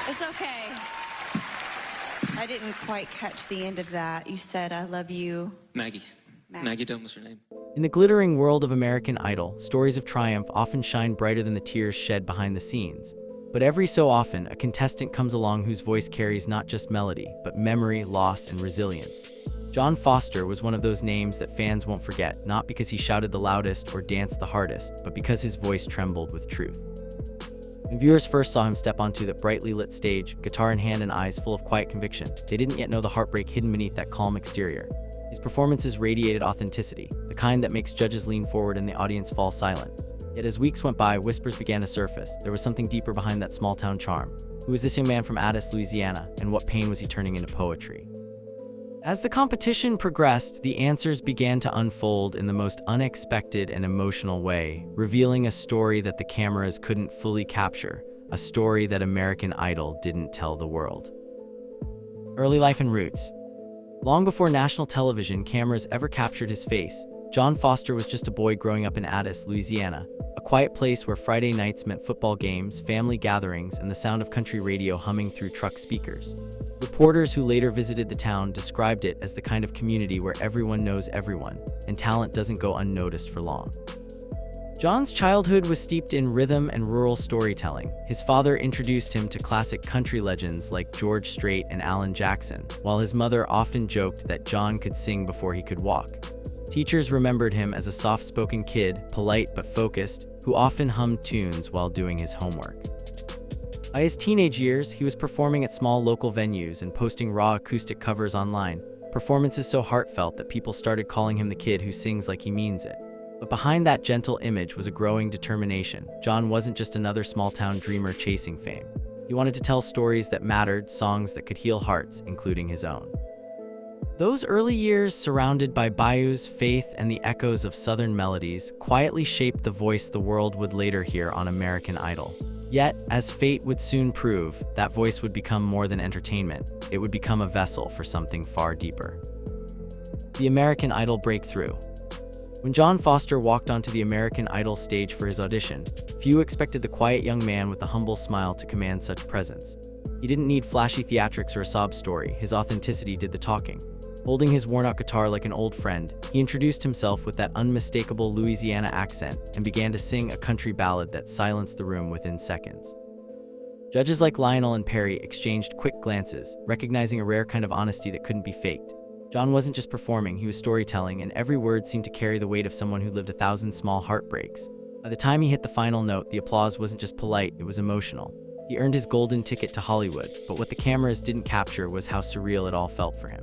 It's okay. I didn't quite catch the end of that. You said, I love you. Maggie. Maggie Dunn was her name. In the glittering world of American Idol, stories of triumph often shine brighter than the tears shed behind the scenes. But every so often, a contestant comes along whose voice carries not just melody, but memory, loss, and resilience. John Foster was one of those names that fans won't forget, not because he shouted the loudest or danced the hardest, but because his voice trembled with truth. When viewers first saw him step onto that brightly lit stage, guitar in hand and eyes full of quiet conviction, they didn't yet know the heartbreak hidden beneath that calm exterior. His performances radiated authenticity, the kind that makes judges lean forward and the audience fall silent. Yet as weeks went by, whispers began to surface. There was something deeper behind that small-town charm. Who was this young man from Addis, Louisiana, and what pain was he turning into poetry? As the competition progressed, the answers began to unfold in the most unexpected and emotional way, revealing a story that the cameras couldn't fully capture, a story that American Idol didn't tell the world. Early life and roots. Long before national television cameras ever captured his face, John Foster was just a boy growing up in Addis, Louisiana, a quiet place where Friday nights meant football games, family gatherings, and the sound of country radio humming through truck speakers. Reporters who later visited the town described it as the kind of community where everyone knows everyone, and talent doesn't go unnoticed for long. John's childhood was steeped in rhythm and rural storytelling. His father introduced him to classic country legends like George Strait and Alan Jackson, while his mother often joked that John could sing before he could walk. Teachers remembered him as a soft-spoken kid, polite but focused, who often hummed tunes while doing his homework. By his teenage years, he was performing at small local venues and posting raw acoustic covers online, performances so heartfelt that people started calling him the kid who sings like he means it. But behind that gentle image was a growing determination. John wasn't just another small-town dreamer chasing fame. He wanted to tell stories that mattered, songs that could heal hearts, including his own. Those early years, surrounded by bayous, faith, and the echoes of Southern melodies, quietly shaped the voice the world would later hear on American Idol. Yet, as fate would soon prove, that voice would become more than entertainment. It would become a vessel for something far deeper. The American Idol breakthrough. When John Foster walked onto the American Idol stage for his audition, few expected the quiet young man with a humble smile to command such presence. He didn't need flashy theatrics or a sob story. His authenticity did the talking. Holding his worn-out guitar like an old friend, he introduced himself with that unmistakable Louisiana accent and began to sing a country ballad that silenced the room within seconds. Judges like Lionel and Perry exchanged quick glances, recognizing a rare kind of honesty that couldn't be faked. John wasn't just performing, he was storytelling, and every word seemed to carry the weight of someone who lived 1,000 small heartbreaks. By the time he hit the final note, the applause wasn't just polite, it was emotional. He earned his golden ticket to Hollywood, but what the cameras didn't capture was how surreal it all felt for him.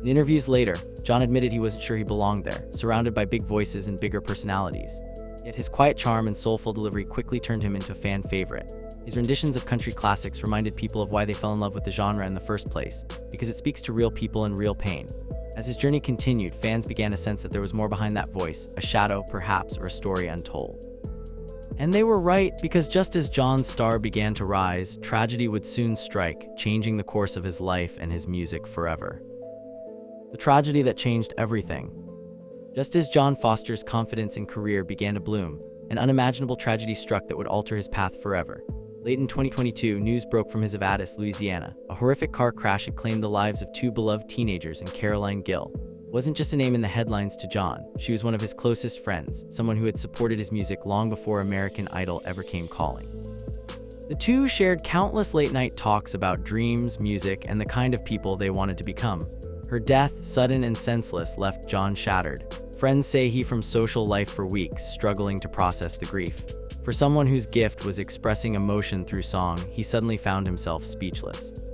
In interviews later, John admitted he wasn't sure he belonged there, surrounded by big voices and bigger personalities. Yet his quiet charm and soulful delivery quickly turned him into a fan favorite. His renditions of country classics reminded people of why they fell in love with the genre in the first place, because it speaks to real people and real pain. As his journey continued, fans began to sense that there was more behind that voice, a shadow, perhaps, or a story untold. And they were right, because just as John's star began to rise, tragedy would soon strike, changing the course of his life and his music forever. The tragedy that changed everything. Just as John Foster's confidence and career began to bloom, an unimaginable tragedy struck that would alter his path forever. Late in 2022, news broke from his of Addis, Louisiana. A horrific car crash had claimed the lives of two beloved teenagers and Caroline Gill. Wasn't just a name in the headlines to John, she was one of his closest friends, someone who had supported his music long before American Idol ever came calling. The two shared countless late-night talks about dreams, music, and the kind of people they wanted to become. Her death, sudden and senseless, left John shattered. Friends say he from social life for weeks, struggling to process the grief. For someone whose gift was expressing emotion through song, he suddenly found himself speechless.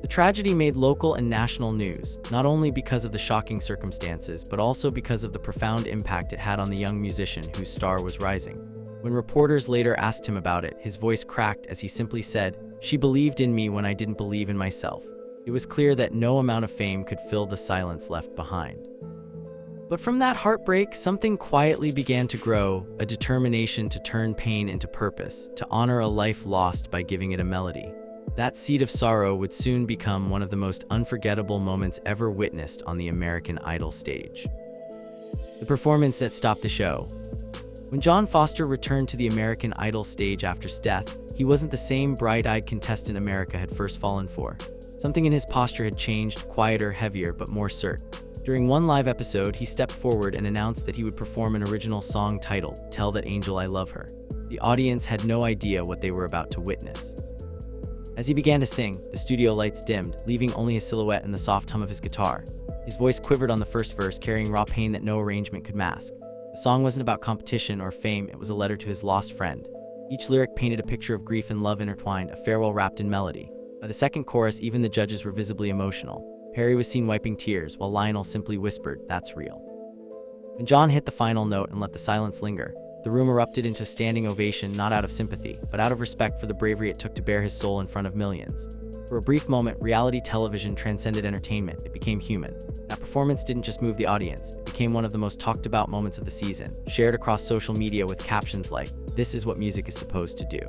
The tragedy made local and national news, not only because of the shocking circumstances, but also because of the profound impact it had on the young musician whose star was rising. When reporters later asked him about it, his voice cracked as he simply said, "She believed in me when I didn't believe in myself." It was clear that no amount of fame could fill the silence left behind. But from that heartbreak, something quietly began to grow, a determination to turn pain into purpose, to honor a life lost by giving it a melody. That seed of sorrow would soon become one of the most unforgettable moments ever witnessed on the American Idol stage. The performance that stopped the show. When John Foster returned to the American Idol stage after his death, he wasn't the same bright-eyed contestant America had first fallen for. Something in his posture had changed, quieter, heavier, but more certain. During one live episode, he stepped forward and announced that he would perform an original song titled, "Tell That Angel I Love Her." The audience had no idea what they were about to witness. As he began to sing, the studio lights dimmed, leaving only his silhouette and the soft hum of his guitar. His voice quivered on the first verse, carrying raw pain that no arrangement could mask. The song wasn't about competition or fame, it was a letter to his lost friend. Each lyric painted a picture of grief and love intertwined, a farewell wrapped in melody. By the second chorus, even the judges were visibly emotional. Perry was seen wiping tears, while Lionel simply whispered, "That's real." When John hit the final note and let the silence linger, the room erupted into a standing ovation, not out of sympathy, but out of respect for the bravery it took to bare his soul in front of millions. For a brief moment, reality television transcended entertainment. It became human. That performance didn't just move the audience, it became one of the most talked about moments of the season, shared across social media with captions like, "This is what music is supposed to do."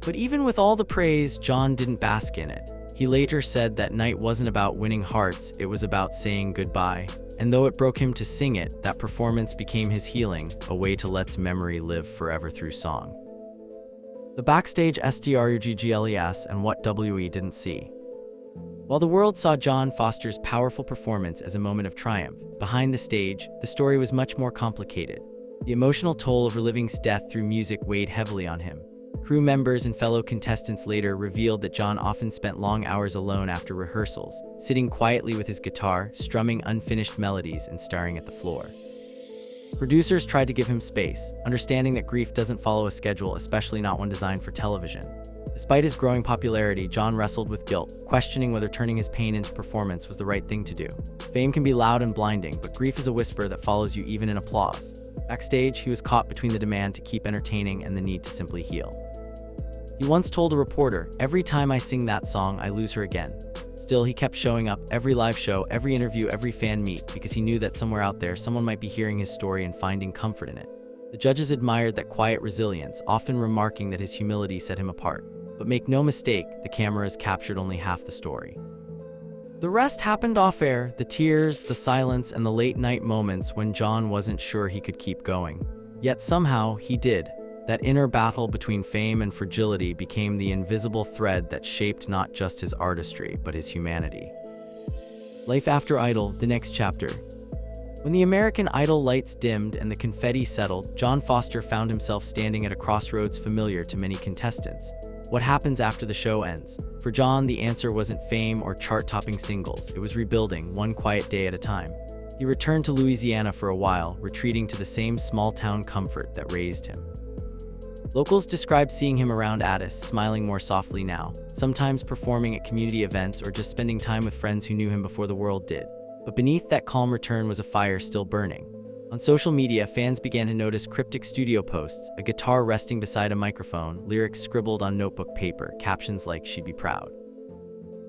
But even with all the praise, John didn't bask in it. He later said that night wasn't about winning hearts, it was about saying goodbye. And though it broke him to sing it, that performance became his healing, a way to let memory live forever through song. The backstage struggles and what WE didn't see. While the world saw John Foster's powerful performance as a moment of triumph, behind the stage, the story was much more complicated. The emotional toll of reliving his death through music weighed heavily on him. Crew members and fellow contestants later revealed that John often spent long hours alone after rehearsals, sitting quietly with his guitar, strumming unfinished melodies and staring at the floor. Producers tried to give him space, understanding that grief doesn't follow a schedule, especially not one designed for television. Despite his growing popularity, John wrestled with guilt, questioning whether turning his pain into performance was the right thing to do. Fame can be loud and blinding, but grief is a whisper that follows you even in applause. Backstage, he was caught between the demand to keep entertaining and the need to simply heal. He once told a reporter, "Every time I sing that song, I lose her again." Still, he kept showing up, every live show, every interview, every fan meet, because he knew that somewhere out there, someone might be hearing his story and finding comfort in it. The judges admired that quiet resilience, often remarking that his humility set him apart. But make no mistake, the cameras captured only half the story. The rest happened off-air, the tears, the silence, and the late-night moments when John wasn't sure he could keep going. Yet somehow, he did. That inner battle between fame and fragility became the invisible thread that shaped not just his artistry, but his humanity. Life after Idol, the next chapter. When the American Idol lights dimmed and the confetti settled, John Foster found himself standing at a crossroads familiar to many contestants. What happens after the show ends? For John, the answer wasn't fame or chart-topping singles, it was rebuilding, one quiet day at a time. He returned to Louisiana for a while, retreating to the same small-town comfort that raised him. Locals described seeing him around Addis, smiling more softly now, sometimes performing at community events or just spending time with friends who knew him before the world did. But beneath that calm return was a fire still burning. On social media, fans began to notice cryptic studio posts, a guitar resting beside a microphone, lyrics scribbled on notebook paper, captions like "She'd be proud."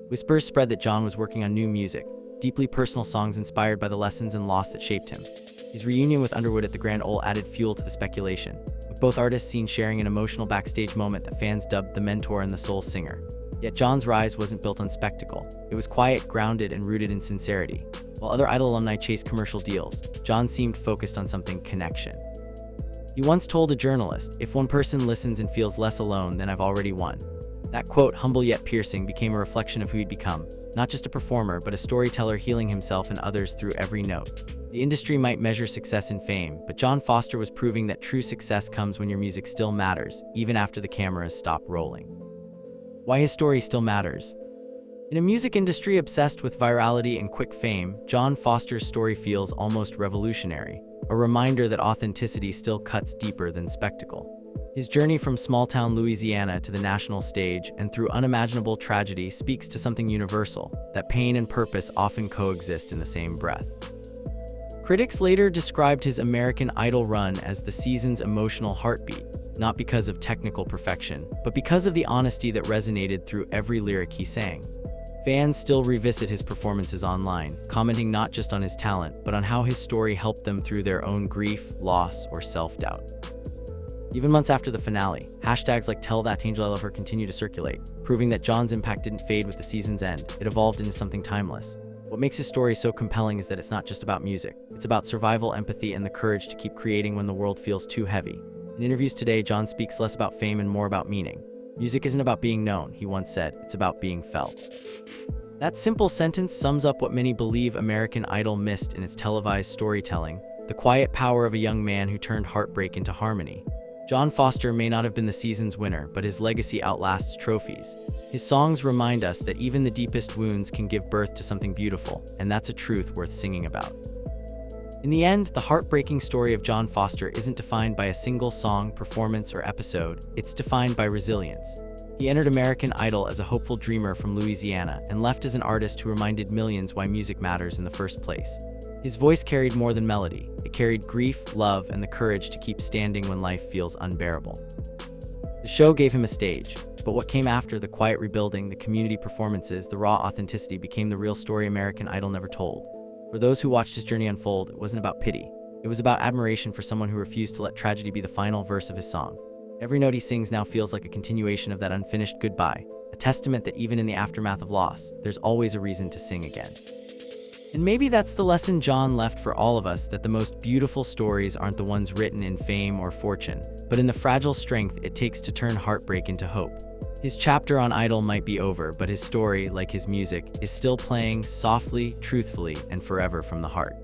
Whispers spread that John was working on new music, deeply personal songs inspired by the lessons and loss that shaped him. His reunion with Underwood at the Grand Ole added fuel to the speculation, with both artists seen sharing an emotional backstage moment that fans dubbed the mentor and the soul singer. Yet John's rise wasn't built on spectacle. It was quiet, grounded, and rooted in sincerity. While other Idol alumni chased commercial deals, John seemed focused on something: connection. He once told a journalist, "If one person listens and feels less alone, then I've already won." That quote, humble yet piercing, became a reflection of who he'd become, not just a performer, but a storyteller healing himself and others through every note. The industry might measure success in fame, but John Foster was proving that true success comes when your music still matters, even after the cameras stop rolling. Why his story still matters. In a music industry obsessed with virality and quick fame, John Foster's story feels almost revolutionary, a reminder that authenticity still cuts deeper than spectacle. His journey from small-town Louisiana to the national stage and through unimaginable tragedy speaks to something universal, that pain and purpose often coexist in the same breath. Critics later described his American Idol run as the season's emotional heartbeat, not because of technical perfection, but because of the honesty that resonated through every lyric he sang. Fans still revisit his performances online, commenting not just on his talent, but on how his story helped them through their own grief, loss, or self-doubt. Even months after the finale, hashtags like "Tell That Angel I Love Her" continue to circulate, proving that John's impact didn't fade with the season's end, it evolved into something timeless. What makes his story so compelling is that it's not just about music. It's about survival, empathy, and the courage to keep creating when the world feels too heavy. In interviews today, John speaks less about fame and more about meaning. Music isn't about being known, he once said, it's about being felt. That simple sentence sums up what many believe American Idol missed in its televised storytelling, the quiet power of a young man who turned heartbreak into harmony. John Foster may not have been the season's winner, but his legacy outlasts trophies. His songs remind us that even the deepest wounds can give birth to something beautiful, and that's a truth worth singing about. In the end, the heartbreaking story of John Foster isn't defined by a single song, performance, or episode. It's defined by resilience. He entered American Idol as a hopeful dreamer from Louisiana and left as an artist who reminded millions why music matters in the first place. His voice carried more than melody. It carried grief, love, and the courage to keep standing when life feels unbearable. The show gave him a stage, but what came after, the quiet rebuilding, the community performances, the raw authenticity, became the real story American Idol never told. For those who watched his journey unfold, it wasn't about pity. It was about admiration for someone who refused to let tragedy be the final verse of his song. Every note he sings now feels like a continuation of that unfinished goodbye, a testament that even in the aftermath of loss, there's always a reason to sing again. And maybe that's the lesson John left for all of us, that the most beautiful stories aren't the ones written in fame or fortune, but in the fragile strength it takes to turn heartbreak into hope. His chapter on Idol might be over, but his story, like his music, is still playing softly, truthfully, and forever from the heart.